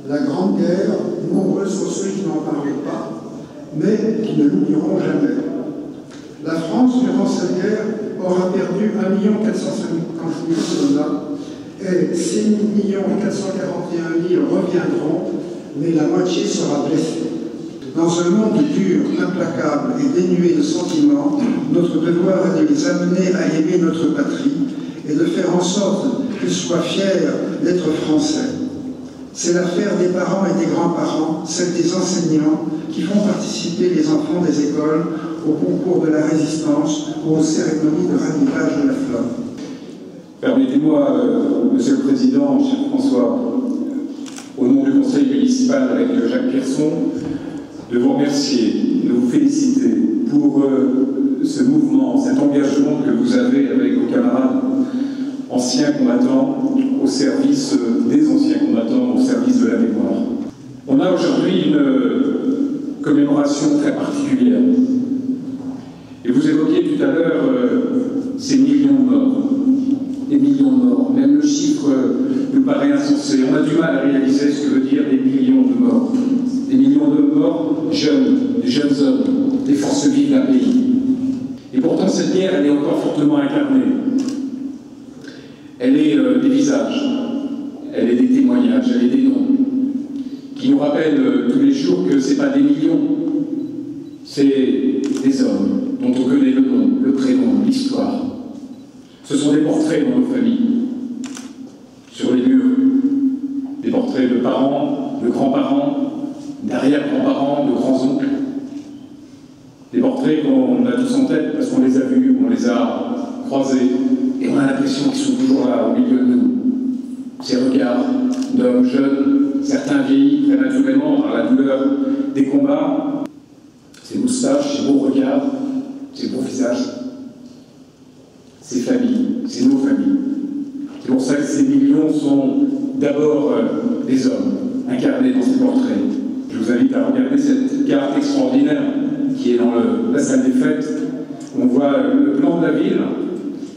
La Grande Guerre, nombreux sont ceux qui n'en parlent pas, mais qui ne l'oublieront jamais. La France, durant cette guerre, aura perdu 1 450 000 soldats et 6 441 000 reviendront, mais la moitié sera blessée. Dans un monde dur, implacable et dénué de sentiments, notre devoir est de les amener à aimer notre patrie et de faire en sorte qu'ils soient fiers d'être français. C'est l'affaire des parents et des grands-parents, celle des enseignants, qui font participer les enfants des écoles au concours de la résistance ou aux cérémonies de ravivage de la flamme. Permettez-moi, Monsieur le Président, cher François, au nom du Conseil municipal avec Jacques Pierson, de vous remercier, de vous féliciter pour ce mouvement, cet engagement que vous avez avec vos camarades anciens combattants au service des anciens combattants, au service de la mémoire. On a aujourd'hui une commémoration très particulière. Et vous évoquiez tout à l'heure ces millions de morts. Des millions de morts. Même le chiffre nous paraît insensé. On a du mal à réaliser ce que veut dire des millions de morts. Des millions de morts jeunes, des jeunes hommes, des forces vives d'un pays. Et pourtant, cette guerre, elle est encore fortement incarnée. Elle est des visages, elle est des témoignages, elle est des noms, qui nous rappellent tous les jours que ce n'est pas des millions, c'est des hommes dont on connaît le nom, le prénom, l'histoire. Ce sont des portraits dans nos familles, sur les murs, des portraits de parents, de grands-parents, d'arrière-grands-parents, de grands-oncles. Des portraits qu'on a tous en tête parce qu'on les a vus, on les a croisés, et on a l'impression qu'ils sont toujours là, au milieu de nous. Ces regards d'hommes jeunes, certains vieillis prématurément par la douleur des combats, ces moustaches, ces beaux regards, ces beaux visages, ces familles, c'est nos familles. C'est pour ça que ces millions sont d'abord des hommes incarnés dans ces portraits. Je vous invite à regarder cette carte extraordinaire qui est dans la salle des fêtes. On voit le plan de la ville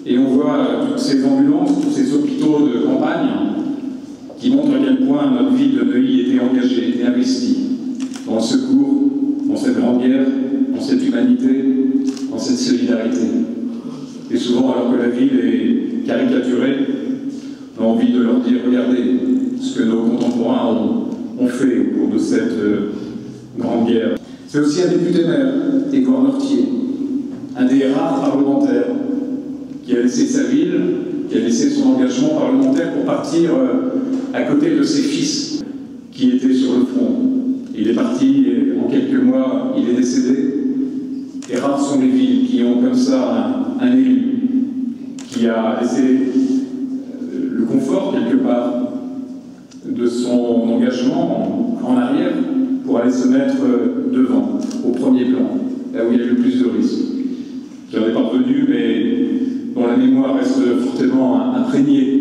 et on voit toutes ces ambulances, tous ces hôpitaux de campagne qui montrent à quel point notre ville de Neuilly était engagée, était investie dans le secours, dans cette grande guerre, dans cette humanité, dans cette solidarité. Et souvent, alors que la ville est caricaturée, on a envie de leur dire, regardez ce que nos contemporains ont fait au cours de cette grande guerre. C'est aussi un député-maire, Édouard Mortier, un des rares parlementaires qui a laissé sa ville, qui a laissé son engagement parlementaire pour partir à côté de ses fils qui étaient sur le front. Il est parti et en quelques mois, il est décédé. Et rares sont les villes qui ont comme ça un élu qui a laissé le confort quelque part de son engagement en arrière pour aller se mettre devant, au premier plan, là où il y a le plus de risques. J'en ai pas revenu, mais dont la mémoire reste fortement imprégnée